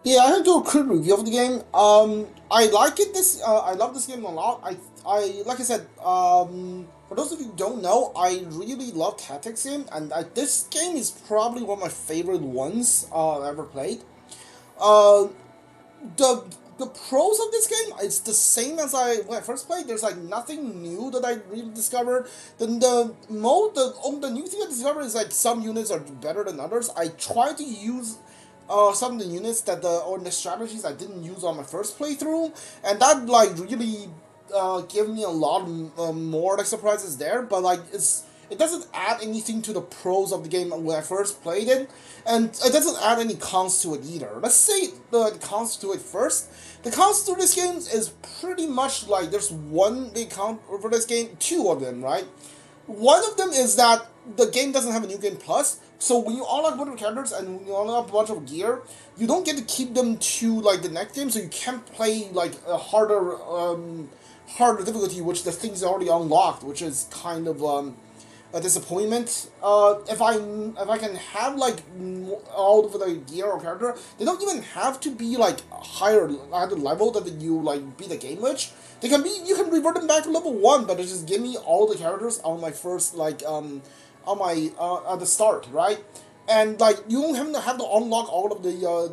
Yeah, I can do a quick review of the game. I like it. I love this game a lot. Like I said, for those of you who don't know, I really love tactics game, and this game is probably one of my favorite ones I ever played. Uh, the the pros of this game, it's the same as when I first played. There's like nothing new that I really discovered. Then the new thing I discovered is like some units are better than others. I try to use some of the units or the strategies I didn't use on my first playthrough, and that like really gave me a lot more like surprises there. But like it doesn't add anything to the pros of the game when I first played it, and it doesn't add any cons to it either. Let's say the cons to it first. The cons to this game is pretty much like there's one big con for this game, two of them, right? One of them is that the game doesn't have a new game plus, so when you unlock a bunch of characters and when you unlock a bunch of gear, you don't get to keep them to like the next game, so you can't play like a harder difficulty, which the things already unlocked, which is kind of a disappointment. If I can have like all of the gear or character, they don't even have to be like higher at the level that you like beat the game with. They can be you can revert them back to level one, but just give me all the characters on my first on my at the start, right? And like you don't have to unlock all of the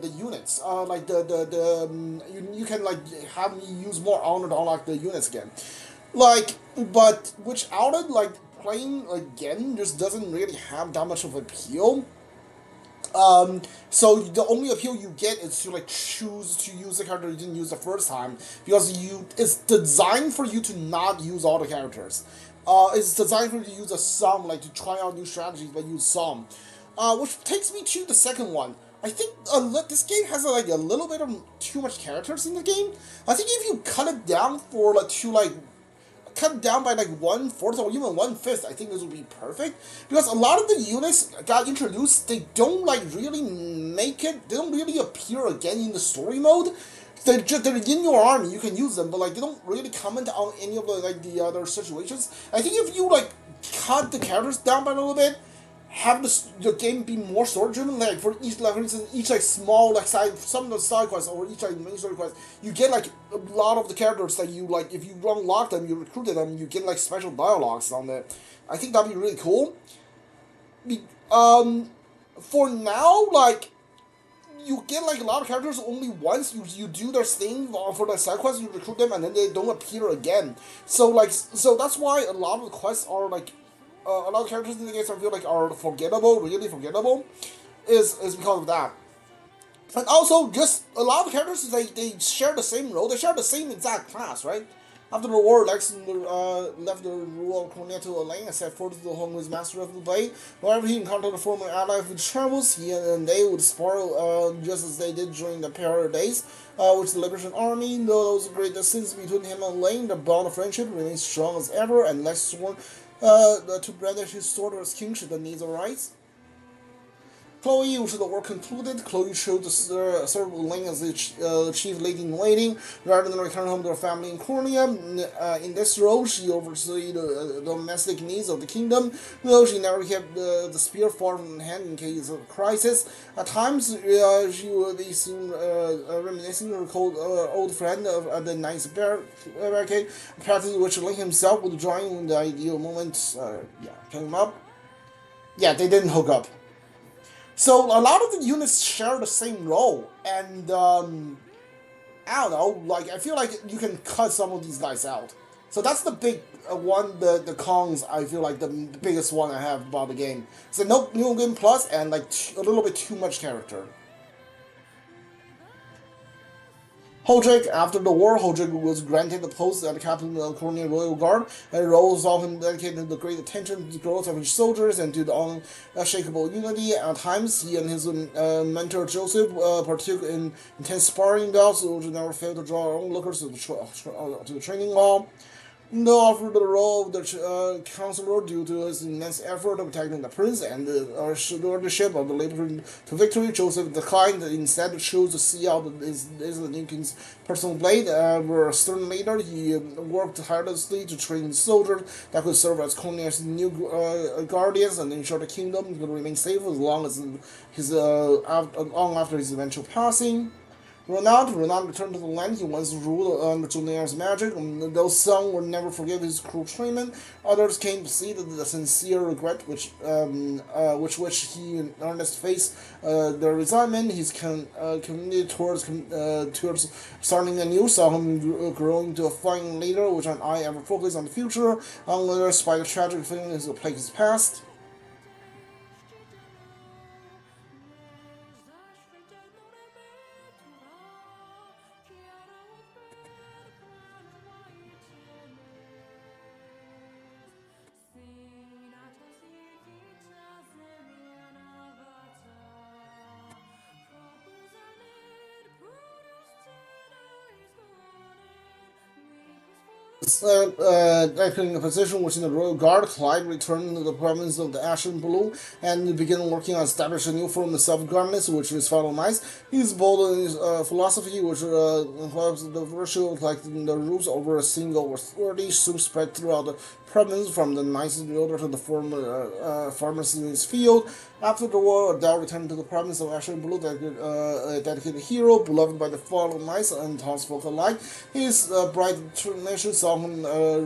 units. Like you can like have me use more honor to unlock the units again. Like, but without it, like playing again just doesn't really have that much of appeal. So the only appeal you get is to like choose to use the character you didn't use the first time because it's designed for you to not use all the characters. It's designed for you to use a some like to try out new strategies, but use some. Which takes me to the second one. I think this game has like a little bit of too much characters in the game. I think if you cut it down for like to like cut down by like 1/4 or even 1/5, I think this would be perfect. Because a lot of the units got introduced, they don't like really make it, they don't really appear again in the story mode. They're in your army, you can use them, but like they don't really comment on any of the other situations. I think if you like cut the characters down by a little bit, have the game be more story driven. Like for each, like for instance, each like small like side, some of the side quests or each like main story quest, you get like a lot of the characters that you like. If you unlock them, you recruited them, you get like special dialogues on it. I think that'd be really cool. Um, for now, like you get like a lot of characters only once. You do their thing for the side quests, you recruit them, and then they don't appear again. So that's why a lot of the quests are like a lot of characters in the game I feel like are forgettable, really forgettable, is because of that. And also, just a lot of characters they share the same role, they share the same exact class, right? After the war, Lex left the rule of Colonia to Alain and set forth to the home with Master of the Blade. Whenever he encountered a former ally of his travels, he and they would spar just as they did during the Imperial days, with the Liberation Army. Though there was a great distance between him and Alain, the bond of friendship remains strong as ever, and Lex sworn to brandish his sword as king should the needs arise. Chloe, which the war concluded, Chloe chose to serve Ling as the chief lady in waiting, rather than return home to her family in Cornea. In this role, she oversaw the domestic needs of the kingdom, though she never kept the spear far from hand in case of crisis. At times, she would be seen reminiscing her old friend of the Knight's Barricade, a practice which Ling himself would join when the ideal moment came up. Yeah, they didn't hook up. So a lot of the units share the same role, and I don't know, like I feel like you can cut some of these guys out. So that's the big one, the cons. I feel like the biggest one I have about the game. So no new game plus and like a little bit too much character. Holdrick, after the war, Holdrick was granted the post as captain of the Colonial Royal Guard, and the role was often dedicated to great attention to the growth of his soldiers and to the unshakable unity. At times, he and his mentor Joseph partook in intense sparring bouts, which never failed to draw onlookers to the training hall. No offered the role of the counselor due to his immense effort of protecting the prince and the stewardship of the liberate to victory. Joseph declined and instead chose to see out his Lincoln's personal blade. Were a stern leader, he worked tirelessly to train soldiers that could serve as Conia's new guardians and ensure the kingdom could remain safe as long as long after his eventual passing. Renan returned to the land he once ruled under Julian's magic. Though some would never forgive his cruel treatment, others came to see that the sincere regret which he in earnest faced the resignment his community towards starting anew saw him growing to a fine leader with an eye ever focused on the future, unleashed by the tragic feelings that plague his past. Taking a position within the royal guard, Clyde returned to the province of the Ashen Blue and began working on establishing a new form of self-governance, which is fellow knights. He's bold in his philosophy, which involves the virtue of like the rules over a single authority, soon spread throughout the province from the knights in order to the former farmers in his field. After the war, Adele returned to the province of Ashen Blue, a dedicated hero, beloved by the fellow knights and townsfolk alike. His bright determination saw him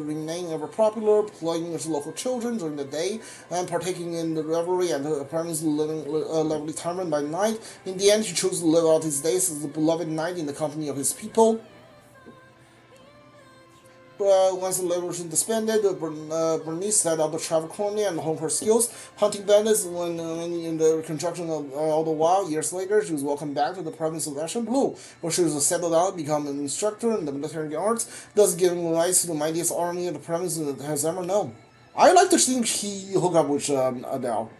remain ever popular, playing with local children during the day and partaking in the revelry and apparently living lovely retirement by night. In the end, he chose to live out his days as a beloved knight in the company of his people. Once the liberation disbanded, Bernice set out to travel colony and hone her skills, hunting bandits. When in the conjunction of all the while, years later, she was welcomed back to the province of Ashen Blue, where she was settled down, become an instructor in the military arts, thus giving rise to the mightiest army the province has ever known. I like to think he hooked up with Adele.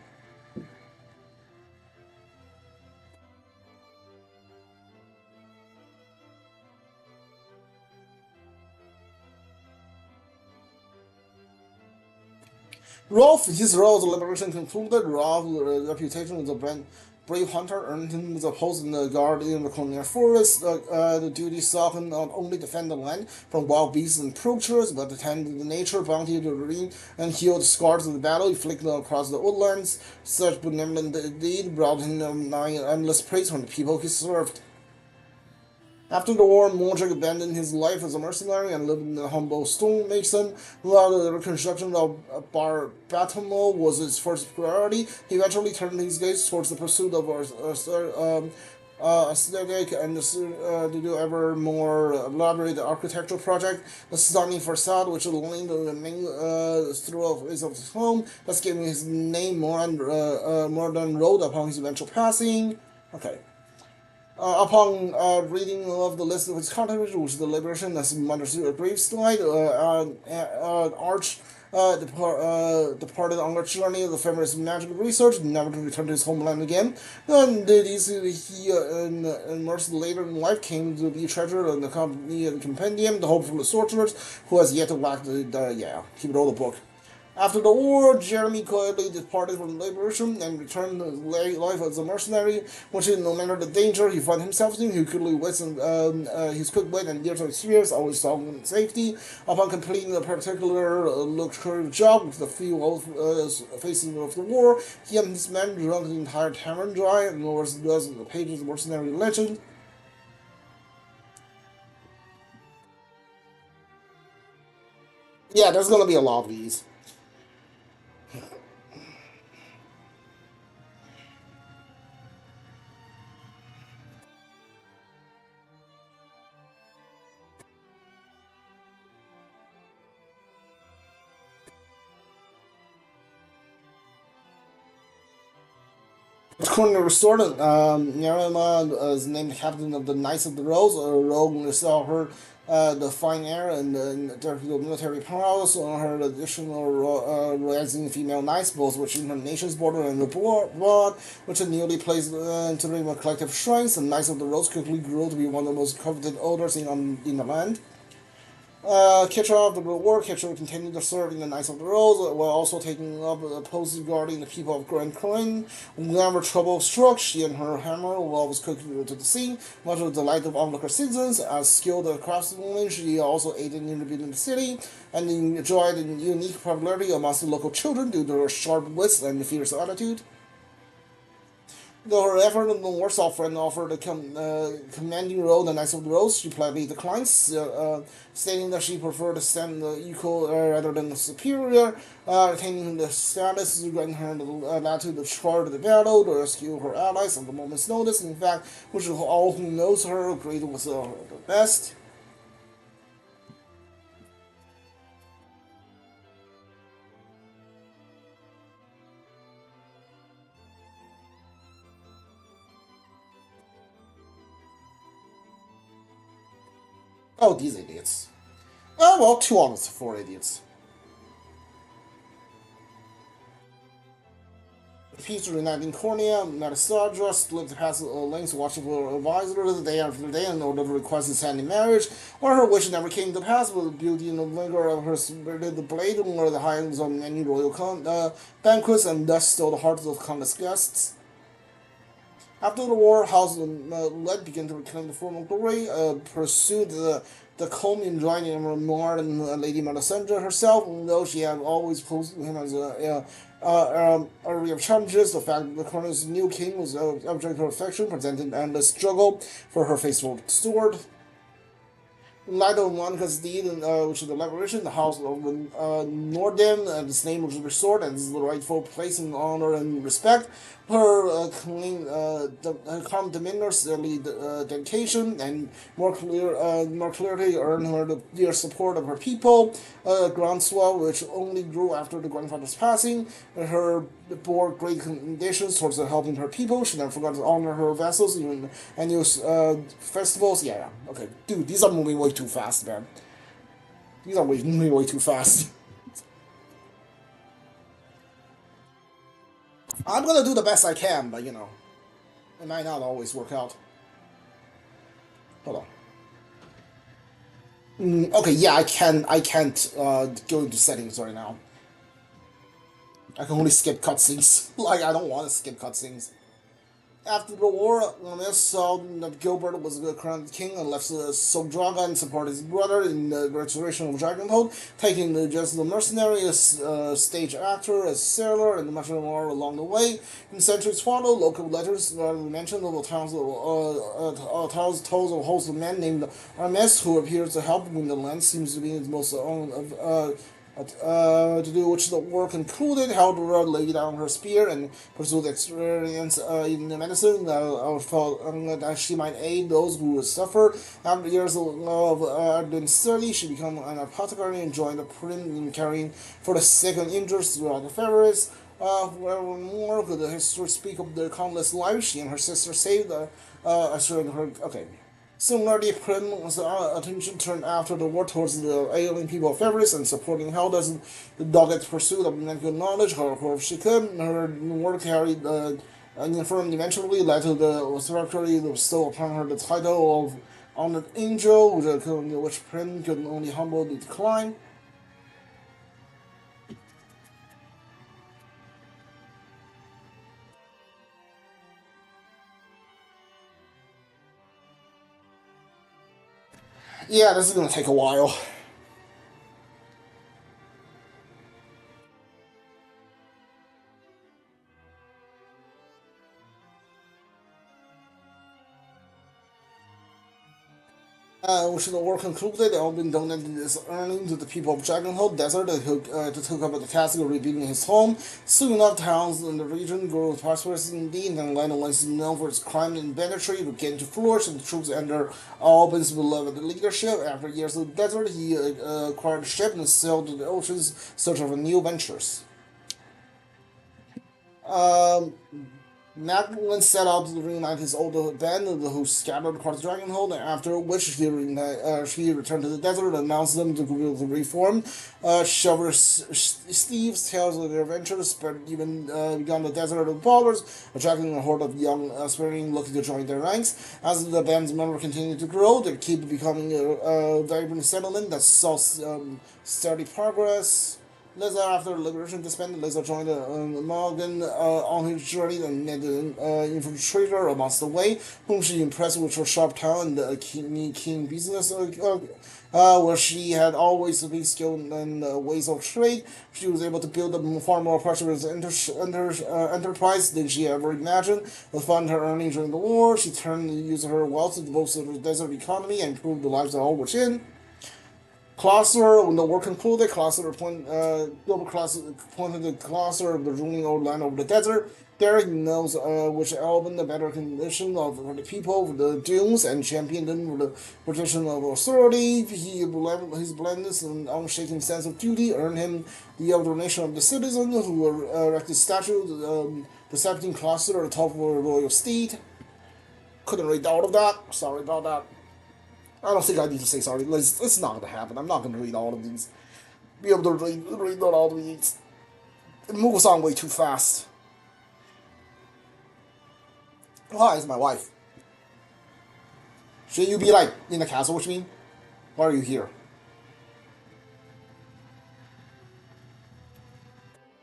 Rolf, his role as a liberation concluded. Rolf's reputation as a brave hunter earned him the post in the guard in the colonial forest. The duty saw him not only defend the land from wild beasts and poachers, but attend to the nature, bounty to the marine, and heal the scars of the battle inflicted across the woodlands. Such benevolent deed brought him nigh endless praise from the people he served. After the war, Mordred abandoned his life as a mercenary and lived in a humble stonemason. While the reconstruction of Bar Batamo was his first priority, he eventually turned his gaze towards the pursuit of aesthetic and to do ever more elaborate architectural project. The stunning facade, which aligned the main through his home, thus giving his name more than road upon his eventual passing. Okay. Upon reading of the list of his contributions, which the liberation as Mother's Grave slide, Arch departed on a journey of the family's magical research, never to return to his homeland again. And he immersed later in life came to be treasured in the company and compendium, the hopeful sorcerers, who has yet to lack he wrote the book. After the war, Jeremy quietly departed from liberation and returned to life as a mercenary, which no matter the danger he found himself in, he quickly wasted his quick wit and years of experience, always saw him in safety. Upon completing a particular lucrative job with the few faces of the war, he and his men drank the entire tavern dry and was dozens of pages of mercenary legend. Yeah, there's gonna be a lot of these. Currently restored, Narama is named captain of the Knights of the Rose. Rogue saw her the fine air and the military prowess on her additional rising female knights, both within her nation's border and abroad, which are newly placed entering the collective shrines. The Knights of the Rose quickly grew to be one of the most coveted orders in the land. Kitcher of the war, Kitcher continued to serve in the Knights of the Rose, while also taking up a post guarding the people of Grand Corinne. Whenever trouble struck, she and her hammer were always quick to the scene, much to the delight of onlooker citizens. As skilled craftswoman, she also aided in rebuilding the city, and enjoyed a unique popularity amongst the local children due to her sharp wits and fierce attitude. Though her effort and the Warsaw friend offered a commanding role in the Knights of the Rose, she politely declines, stating that she preferred to stand equal rather than superior, retaining the status, granting her the latitude to charge the battle to rescue her allies at the moment's notice. In fact, which all who knows her agreed was the best. Oh, these idiots. Oh, well, 2 out of 4 idiots. Peter uniting Cornea, Metasandra split past links watching for advisors day after day in order to request his hand in marriage, where her wish never came to pass with the beauty and the vigor of her spirited blade, or the hires of many royal banquets, and thus stole the hearts of countless guests. After the war, House Led began to reclaim the former glory, pursued the comb in joining more than Lady Melisandre herself, though she had always posed him as a real challenges. The fact that the Corner's new king was object of affection presented an endless struggle for her faithful steward. In light of Monica's deed, which is the liberation, the House of Norden, and its name was restored, and this is the rightful place in honor and respect. Her her calm demeanor, steady dedication, and more clearly earned her the dear support of her people. Groundswell, which only grew after the grandfather's passing, her bore great conditions towards helping her people. She never forgot to honor her vassals, even annual festivals. Yeah, okay, dude, these are moving way too fast, man. These are moving way too fast. I'm gonna do the best I can, but it might not always work out. Hold on. Okay, yeah, I can. I can't go into settings right now. I can only skip cutscenes. Like I don't want to skip cutscenes. After the war, Lemay saw that Gilbert was the crowned king and left Soldraga and supported his brother in the restoration of Dragonhold, taking just the mercenary as stage actor, as sailor, and much more along the way. In centuries followed, local letters mentioned of tales of a host of men named Armes who appears to help when the land seems to be its most own to do which the war concluded, Haldor laid down her spear and pursued experience in the medicine that she might aid those who suffer. After years of doing study, she became an apothecary and joined the prim in caring for the sick and injured throughout the Fevrith. More could the history speak of the countless lives she and her sister saved, assuring her. Okay. Similarly, Prim's attention turned after the war towards the ailing people of Fevrith and supporting Helda's dogged pursuit of medical knowledge, however she could. Her work carried an firm eventually led to the secretary to bestow upon her the title of Honored Angel, which Prim could only humbly decline. Yeah, this is gonna take a while. Which the war concluded, Albin donated his earnings to the people of Dragonhold Desert to take up the task of rebuilding his home. Soon enough, towns in the region grew prosperous indeed, and Atlanta, once known for its crime and banditry, began to flourish, and the troops under Albin's beloved leadership. After years of desert, he acquired a ship and sailed to the oceans in search of new ventures. Um, Nagwin set out to reunite his older band who scattered across Dragonhold, after which he returned to the desert and announced them to reform. Shover Steve's tales of their adventures spread even beyond the desert of borders, attracting a horde of young aspiring looking to join their ranks. As the band's members continued to grow, they keep becoming a vibrant settlement that saw steady progress. Lisa, after liberation disbanded, Lisa joined Morgan on his journey and met an infiltrator amongst the way, whom she impressed with her sharp talent and keen business. Where she had always been skilled in ways of trade, she was able to build a far more prosperous enterprise than she ever imagined. With fund her earnings during the war, she turned to use her wealth to bolster the desert economy and improve the lives of all within. Closter, when the war concluded, Global Closter appointed the Closter of the ruling old land over the desert. There he knows which element the better condition of the people of the dunes and championed them with the position of authority. His blindness and unshaken sense of duty earned him the adoration of the citizens who erected statues, the 17 Closter atop a royal steed. Couldn't read all of that. Sorry about that. I don't think I need to say sorry. It's not going to happen. I'm not going to read all of these. Be able to read all of these. It moves on way too fast. Hi, it's my wife. Should you be like in the castle with me? Why are you here?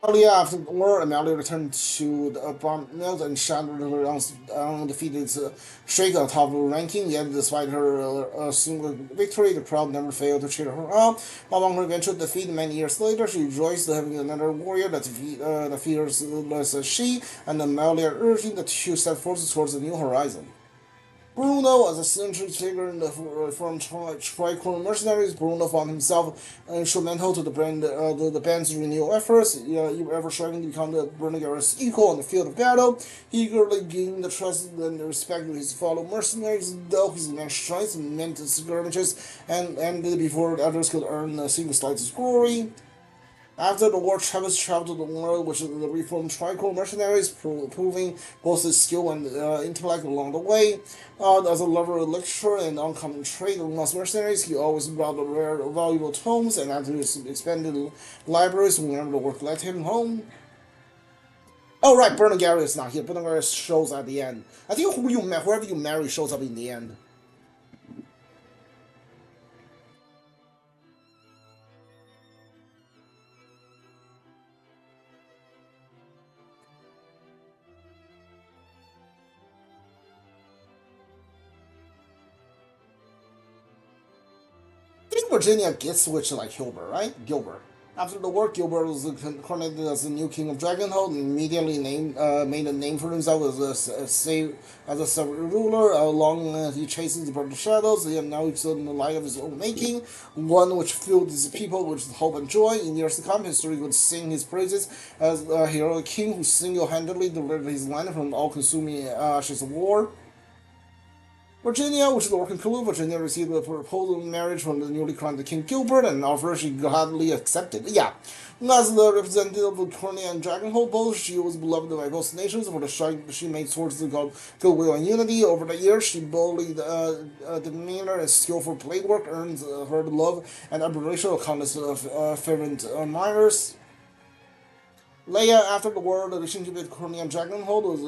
Earlier after the war, Amalia returned to the bomb mill and shattered her undefeated streak on top of the ranking. Yet, despite her single victory, the crowd never failed to cheer her on. Among her eventual defeat many years later, she rejoiced having another warrior that fears less as she, and Amalia urging the two step forward towards a new horizon. Bruno, as a central figure in the reformed Tricorn mercenaries, Bruno found himself instrumental to the band's renewal efforts. Ever striving to become the Renegades' equal on the field of battle, he eagerly gained the trust and the respect of his fellow mercenaries, though his immense strength meant skirmishes and ended before others could earn a single slightest glory. After the war, Travis traveled the world with the reformed Tricorn mercenaries, proving both his skill and intellect along the way. As a lover of literature and uncommon trait amongst mercenaries, he always brought rare, valuable tomes, and after his expanded libraries, whenever the work led him home. Oh right, Bernagari is not here. Bernagari shows at the end. I think whoever you marry shows up in the end. I think Virginia gets switched to like Gilbert, right? Gilbert. After the war, Gilbert was coronated as the new king of Dragonhold and immediately made a name for himself as a ruler. Along he chases the burning shadows, and now he's in the light of his own making, one which filled his people with hope and joy. In years to come, history would sing his praises as a heroic king who single-handedly delivered his land from all-consuming ashes of war. Virginia, which is the working crew, Virginia received a proposal of marriage from the newly crowned King Gilbert, and an offer she gladly accepted. Yeah. As the representative of Cornea and Dragonhold both, she was beloved by both nations for the stride she made towards the goodwill and unity. Over the years, she boldly demeanor and skillful blade work earned her the love and admiration of countless fervent admirers. Leia, after the war, the relationship with Korean Dragonhold was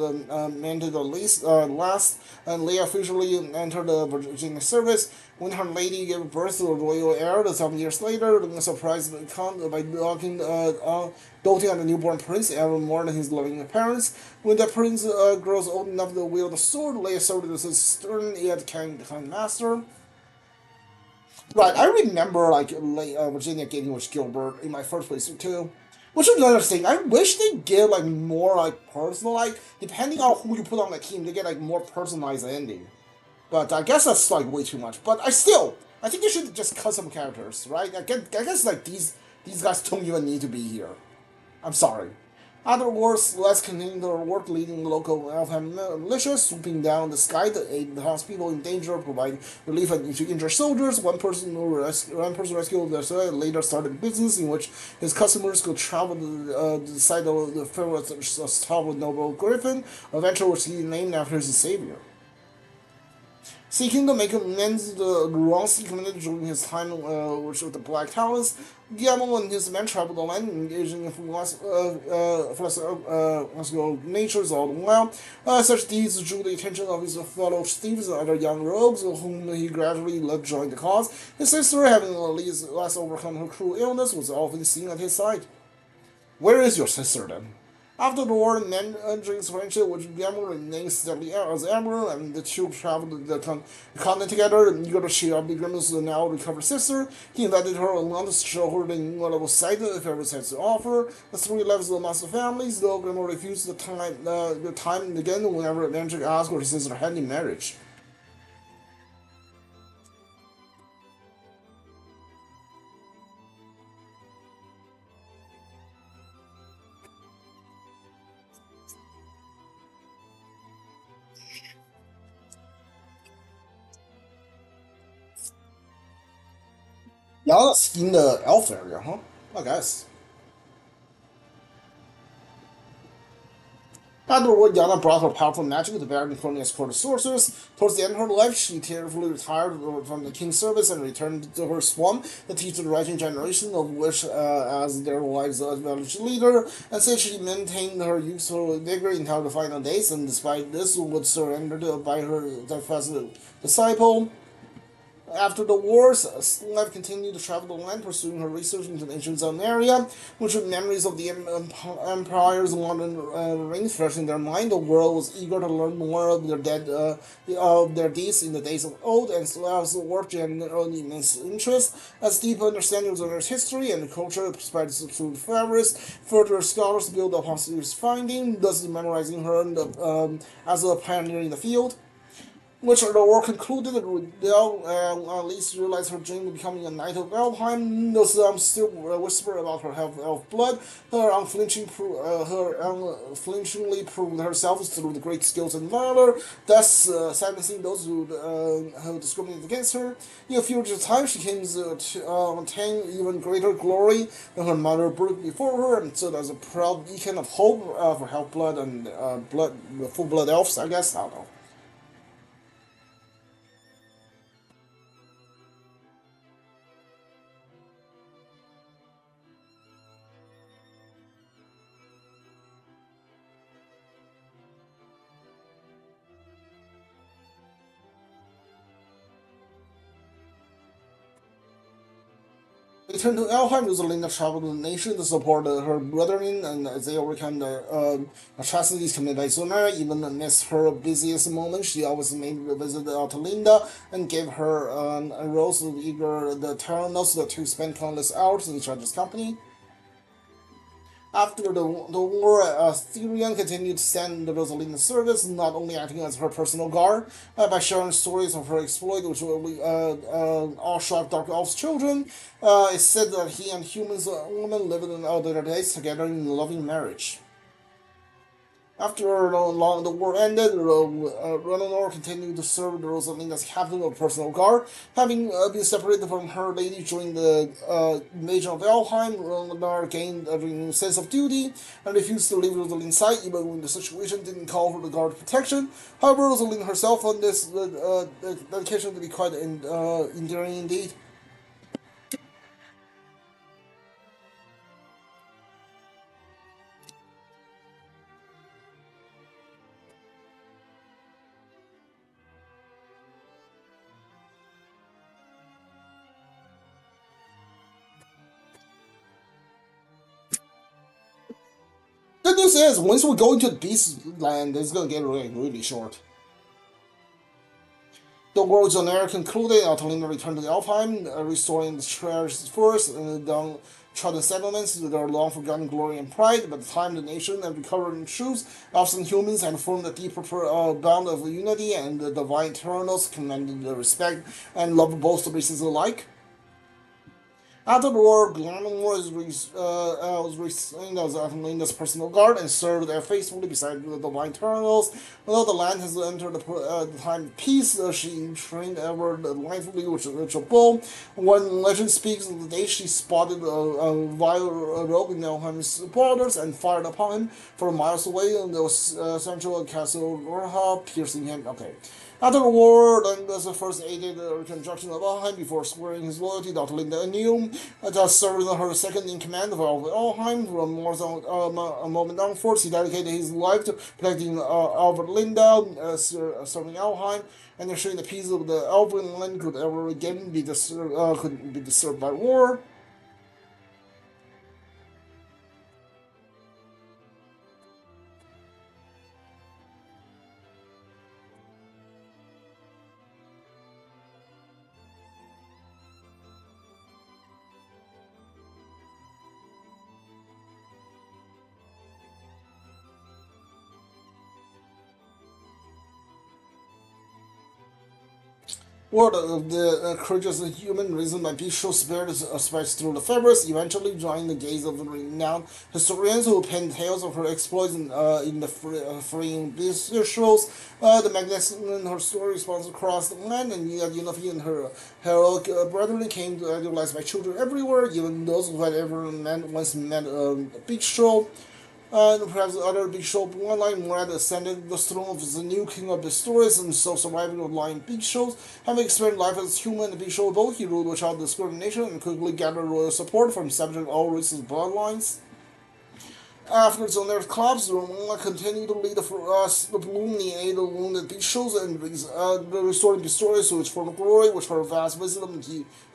mended at least last, and Leia officially entered the Virginia service. When her lady gave birth to a royal heir, some years later, the surprise by doting on the newborn prince even more than his loving parents. When the prince grows old enough to wield a sword, Leia served as a stern yet kind master. Right, I remember like Virginia getting with Gilbert in my first place too. Which is another thing. I wish they get like more like personal, like depending on who you put on the team, they get like more personalized ending. But I guess that's like way too much. But I think they should just cut some characters, right? I guess like these guys don't even need to be here. I'm sorry. Other wars, less continued their work leading local Elfham militias, swooping down the sky to aid the townspeople in danger, provide relief to injured soldiers. One person rescued their later started a business in which his customers could travel to the site of the Fevrith top of Noble Griffin, a venture which he named after his savior. Seeking to make amends to the wrongs he committed during his time with the Black Talons, Guillermo and his men traveled the land, engaging in philosophical natures all the while. Such deeds drew the attention of his fellow thieves and other young rogues, whom he gradually led join the cause. His sister, having at least last overcome her cruel illness, was often seen at his side. Where is your sister then? After the war, Mandarin's friendship with Gamma remains steadily as ever, and the two traveled the continent together, and eager to share Gamma's now recovered sister. He invited her along to show her the new level site that Fevrith has to offer. The three levels of the master families, though Gamma refused the time and again whenever Mandarin asked her sister hand in marriage. 然后 in the elf area, huh? I guess. Afterward, Yana brought her powerful magic to bear in Cornea's court of sorcerers. Towards the end of her life, she tearfully retired from the king's service and returned to her swamp to teach the rising generation of which as their wives village leader, and said she maintained her youthful vigor until the final days, and despite this would surrender by her steadfast disciple. After the wars, Slev continued to travel the land, pursuing her research into the ancient zone area, which with memories of the empire's modern reign fresh in their mind. The world was eager to learn more of their deeds in the days of old, and Slev's work generated immense interest. As deep understanding of their history and culture spread through Faris, further scholars build upon his finding, thus memorizing her as a pioneer in the field. Which the war concluded, Dell at least realized her dream of becoming a knight of Elfheim. Though some still whisper about her have elf blood, her unflinchingly proved herself through the great skills and valor, thus silencing those who discriminated against her. In a future time, she came to attain even greater glory than her mother broke before her, and stood as a proud beacon of hope for half blood and full blood elves. I guess I don't know. Returned to Elheim, Rosalinda traveled to the nation to support her brethren, and they overcome the atrocities committed by Zona. Even amidst her busiest moments, she always made a visit to Linda and gave her a rose of eager the Terranos to spend countless hours in each other's company. After the war, Therion continued to stand the Rosalina's service, not only acting as her personal guard by sharing stories of her exploit, which will all shock Dark Elf's children. It's said that he and humans women lived in all their days together in loving marriage. After the war ended, Renanor continued to serve the Rosalina's captain of personal guard. Having been separated from her lady during the invasion of Elheim, Renanor gained a renewed sense of duty and refused to leave Rosaline's side even when the situation didn't call for the guard protection. However, Rosaline herself found this dedication to be quite endearing indeed. The news is, once we go into the Beast Land, it's gonna get really, really short. The world's honor concluded, Altalina returned to Alfheim, restoring the cherished forest and the downtrodden settlements to their long forgotten glory and pride. By the time the nation had recovered in truth, elves and humans had formed a deeper bond of unity, and the divine Eternals commanded the respect and love of both the races alike. After the war, Glenn was resigned as Athena's personal guard and served faithfully beside the Divine Eternals. Although the land has entered the time of peace, she trained ever delightfully with a bow. One legend speaks of the day she spotted a vile rogue in Elheim's borders and fired upon him from miles away in the central castle Gorha, piercing him. Okay. After the war, Lindas first aided the reconstruction of Alheim before swearing his loyalty to Linda anew, thus serving her second in command of Alheim. From more than a moment onwards, he dedicated his life to protecting Albert Linda, serving Alheim, and ensuring the peace of the Elven land could ever again be disturbed by war. Word of the courageous human reason by bestial spirit spreads through the Fevrith, eventually drawing the gaze of renowned historians who pen tales of her exploits in the freeing bestials. The magnificent her story spans across the land, and yet Unity and her heroic brethren came to idolized by children everywhere, even those who had ever once met a bestial. And perhaps other bishop online Murad ascended the throne of the new king of the stories and so surviving of lion bishops. Having experienced life as human bishop both, he ruled without discrimination and quickly gathered royal support from subject all races bloodlines. After its own collapse, Romola continued to lead the Bloomy aid the wounded bishops and restoring Pistorius to its former glory, with her vast wisdom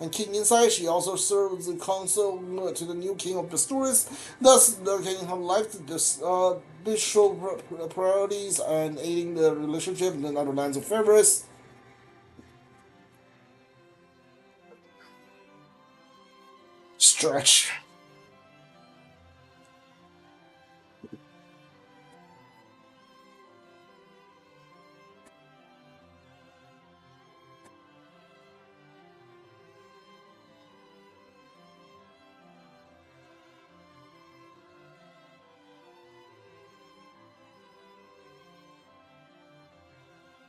and keen insight. She also served as the counsel to the new king of Pistorius, thus dedicating her life to this bishop priorities and aiding the relationship in the other lands of Fevrith. Stretch.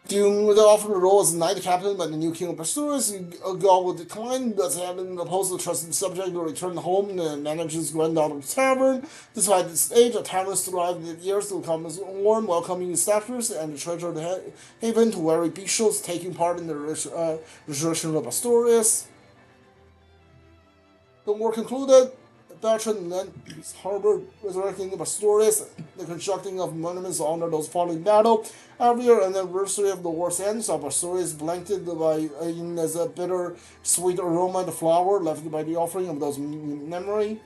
During the offer the role as knight captain by the new king of Pursuers, Gaul will decline, thus having opposed the trusted subject to return home and manage his granddaughter tavern. Despite this age, the tavern survived the years to come as warm, welcoming staffers and the treasured haven to weary bishops taking part in the resurrection of Asturias. The war concluded. Bertrand then harbored resurrecting the Asturias, the constructing of monuments to honor those fallen in battle. Every year, an anniversary of the war's end, saw Asturias blanketed by as a bitter, sweet aroma of the flower left by the offering of those memory.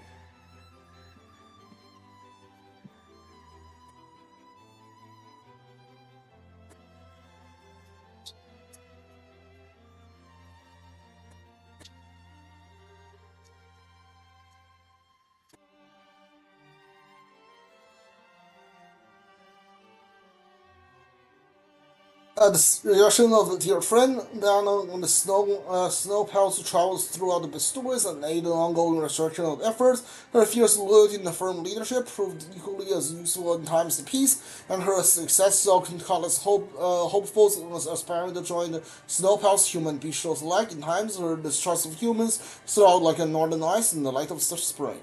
The reaction of your friend down on the snow pals travels throughout the Bastures and aid the ongoing restoration of efforts. Her fierce loyalty and firm leadership proved equally as useful in times of peace, and her success saw countless hopefuls aspiring to join the snow pals human bishops alike. In times, her distrust of humans stood out like a northern ice in the light of such spring.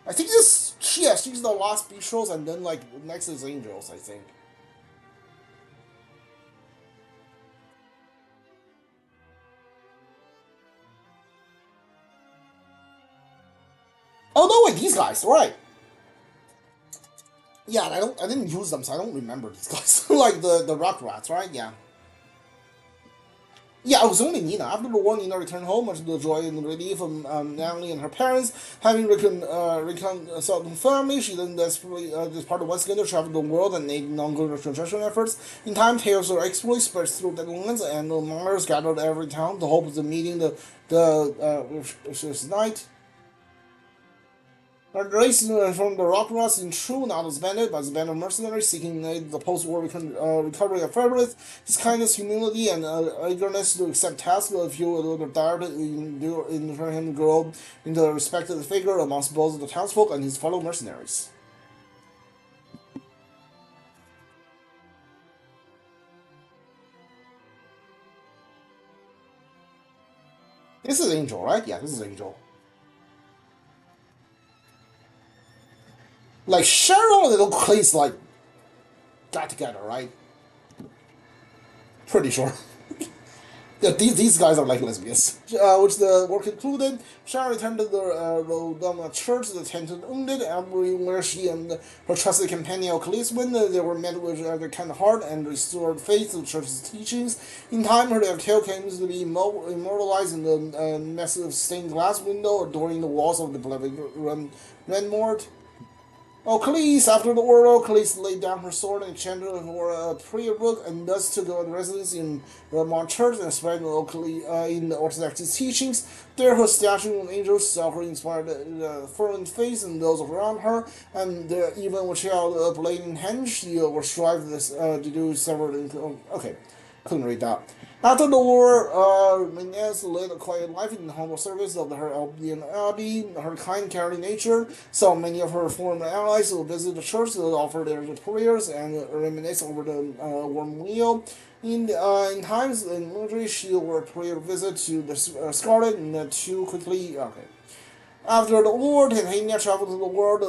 I think this, yeah, she's the last bishops, and then like next is angels. I think. Oh no, wait, these guys, right? Yeah, I didn't use them, so I don't remember these guys. Like the rock rats, right? Yeah. Yeah, it was only Nina. After the war, Nina returned home, much to the joy and relief of Natalie and her parents. Having reconciled her family, she then desperately departed once again to travel the world and aid in ongoing reconstruction efforts. In time, tales of her exploits spread through the lands, and the miners gathered every town. The hope of the meeting the night. The race from the rock rats in true not as bandit, but as a band of mercenaries seeking the post-war recovery of Fevrith. His kindness, humility, and eagerness to accept tasks will fuel the dire to endure him grow into a respected figure amongst both the townsfolk and his fellow mercenaries. This is Angel, right? Yeah, this is Angel. Like Cheryl and Little Clay's like got together, right? Pretty sure. Yeah, these guys are like lesbians. Which the war concluded, Sharon returned to the Rodoma church, the tension ended, where she and her trusted companion Callis when they were met with their kind heart and restored faith to the church's teachings. In time, her tale came to be immortalized in the massive stained glass window adorning the walls of the beloved Renmort. Ocalise, after the oral, Ocalise laid down her sword and chanted for a prayer book, and thus took residence in Vermont Church and spread in the Orthodox teachings. There, her statue of angels saw her inspired the fervent faith and those around her, and even with child blade in hand, she was strived to do several. Okay, Couldn't read that. After the war, Menez led a quiet life in the humble service of her Albion Abbey. Her kind, caring nature saw many of her former allies who visit the church to offer their prayers and reminisce over the warm meal. In times in military, she would pay a visit to the Scarlet and the two quickly. Okay. After the war, Titania traveled to the world,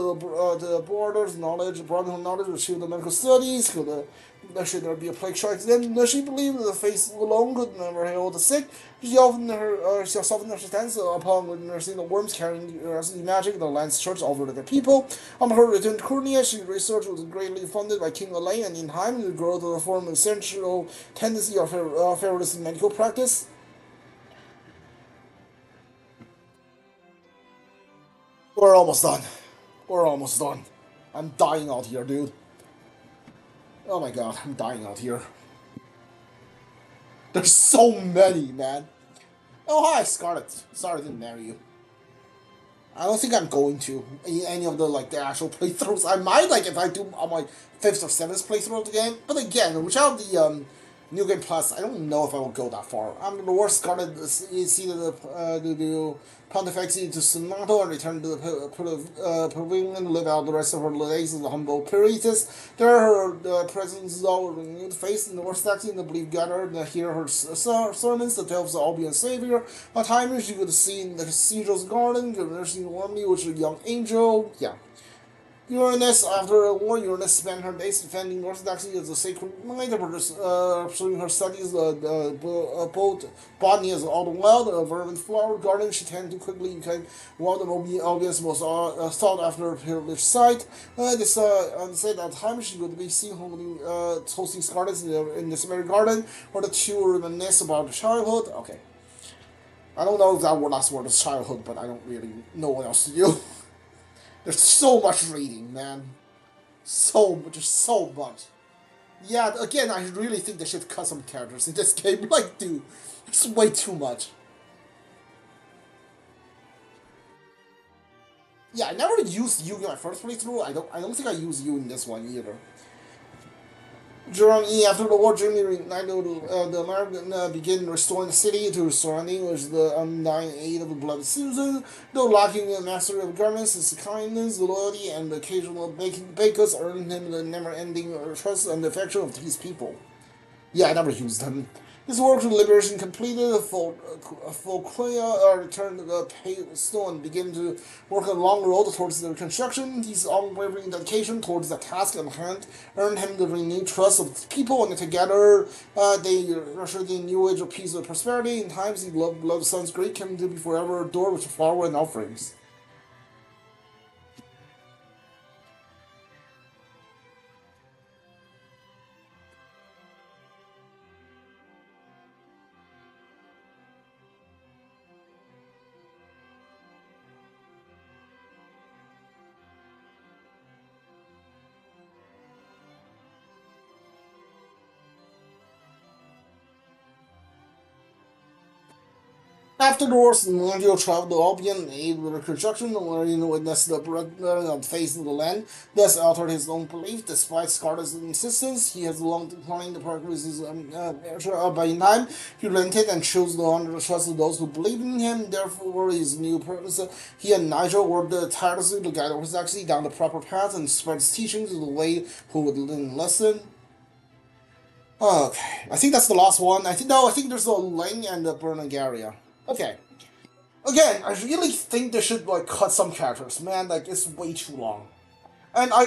the borders, knowledge, brought her knowledge, achieved the medical studies, should there be a plague strike, then she believed that the face alone could never heal the sick. She often stands upon nursing the worms carrying magic the land's church over to the people. On her return to Cornea, she research was greatly funded by King Alain, and in time, the growth of the form essential tendency of Fevrith's medical practice. We're almost done. We're almost done. I'm dying out here, dude. Oh my god, I'm dying out here. There's so many, man. Oh, hi, Scarlet. Sorry I didn't marry you. I don't think I'm going to any of the actual playthroughs. I might if I do on my fifth or seventh playthrough of the game. But again, without the New Game Plus, I don't know if I will go that far. I'm the worst Scarlet is see the Pontifex to Sonata and return to the pavilion, live out the rest of her days as a humble priestess. There, her presence is all renewed face in the Orthodoxy and the belief gathered to hear her sermons, the tales of Albion Savior. At times, you could see in the cathedral's garden, nursing warmly with a young angel. Yeah. Uranus, after a war, Uranus spent her days defending Orthodoxy as a sacred knight, pursuing her studies, both botany as all the wild, a verdant flower garden. She tended to quickly become one of the Albion's most sought after privileged site. They said at times she would be seen hosting Scarlets in the cemetery garden, where the two reminisce about childhood. Okay. I don't know if that last word is childhood, but I don't really know what else to do. There's so much reading, man. There's so much. Yeah, again, I really think they should cut some characters in this game. Dude, it's way too much. Yeah, I never used you in my first playthrough. I don't think I used you in this one either. During after the war, Germany reunited the American began restoring the city to surrounding with the undying aid of the blood citizen. Though lacking the mastery of governments, his kindness, loyalty, and the occasional bakers earned him the never-ending trust and affection of his people. Yeah, I never used them. His work to liberation completed, Volquia returned to the stone and began to work a long road towards the reconstruction. His unwavering dedication towards the task at hand earned him the renewed trust of the people, and together they ushered the new age of peace and prosperity. In times, he loved the son's great came to be forever adored with flower and offerings. Afterwards, Nigel traveled to Albion and aided with reconstruction, wherein witnessed the breakdown of the face of the land, thus altered his own belief. Despite Scarlet's insistence, he has long declined the practices by time. He relented and chose to honor the trust of those who believed in him. Therefore, his new purpose, he and Nigel worked tirelessly to guide Orthodoxy down the proper path and spread his teachings to the way who would listen. Okay, I think that's the last one. I think there's the Ling and the Bernagaria. Okay. Again, I really think they should cut some characters, man. It's way too long. And I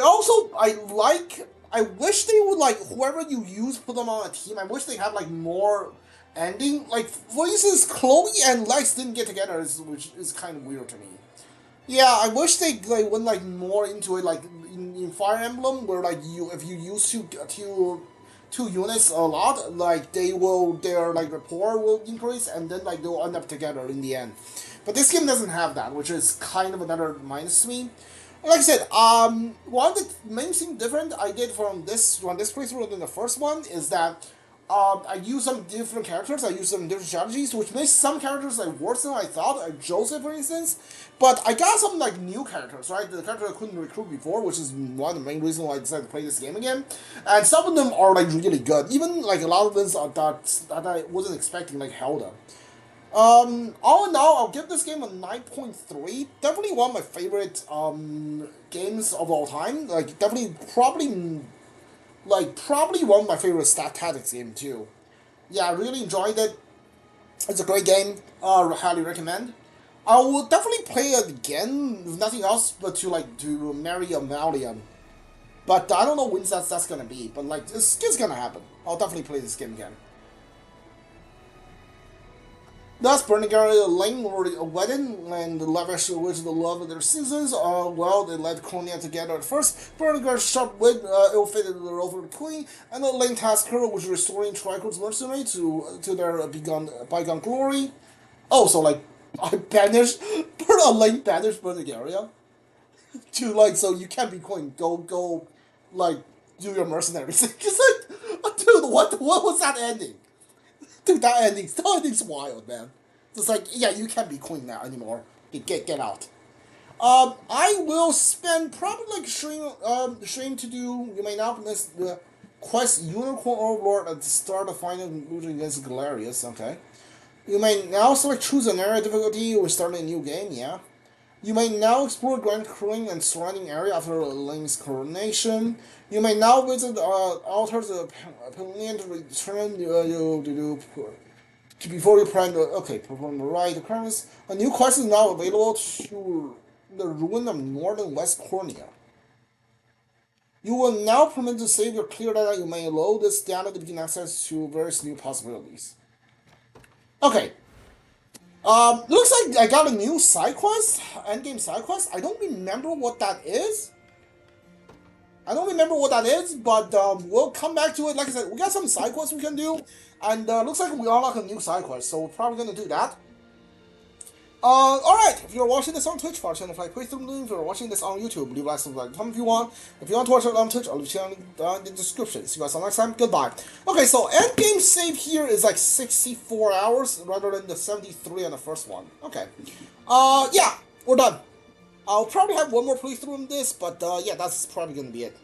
wish they would whoever you use put them on a team. I wish they had more ending. For instance, Chloe and Lex didn't get together, which is kind of weird to me. Yeah, I wish they went more into it, in Fire Emblem, where you if you use two units a lot, their rapport will increase, and then they'll end up together in the end. But this game doesn't have that, which is kind of another minus to me. Like I said, one of the main thing different I did from this playthrough than the first one is that I use some different characters, I use some different strategies, which makes some characters like worse than I thought, like Joseph for instance. But I got some like new characters, right? The character I couldn't recruit before, which is one of the main reasons why I decided to play this game again. And some of them are like really good. Even like a lot of them are that I wasn't expecting, like Helda. All in all, I'll give this game a 9.3. Definitely one of my favorite games of all time. Like definitely, probably one of my favorite stat tactics game too. Yeah, I really enjoyed it. It's a great game. Highly recommend. I will definitely play it again, if nothing else, but to marry a Malian. But I don't know when that's gonna be. But like it's gonna happen. I'll definitely play this game again. Thus, Bernigar and Alain were a wedding, and the lavish with the love of their seasons. Well, they led Colonia together at first. Bernigar's sharp wit ill-fitted the role of the queen, and Alain tasked her with restoring Trico's mercenary to their bygone glory. Oh, so like, I banished, Alain banished Bernigaria to so you can't be queen. Go, like, do your mercenary thing. Just like, dude, what was that ending? Dude, that ending's wild, man. It's like, yeah, you can't be queen now anymore. Get out. I will spend probably like stream to do. You may now miss the quest Unicorn Overlord at the start of final moving against Galerius. Okay. You may now select choose an area difficulty or start a new game. Yeah. You may now explore Grand Crewing and surrounding area after Link's coronation. You may now visit altars of Pavilion to return before you plan the perform the rite occurrence. A new quest is now available to the ruin of northern West Cornea. You will now permit to save your clear data. You may load this data to begin access to various new possibilities. Okay, looks like I got a new side quest, endgame side quest. I don't remember what that is. But we'll come back to it. Like I said, we got some side quests we can do, and looks like we unlock a new side quest, so we're probably gonna do that. Alright, if you're watching this on Twitch, follow channel like playthrough. If you're watching this on YouTube, leave a like, subscribe, comment if you want. If you want to watch it on Twitch, I'll leave channel in the description. See you guys next time. Goodbye. Okay, so endgame save here is like 64 hours rather than the 73 on the first one. Okay. Yeah, we're done. I'll probably have one more playthrough in this, but yeah, that's probably gonna be it.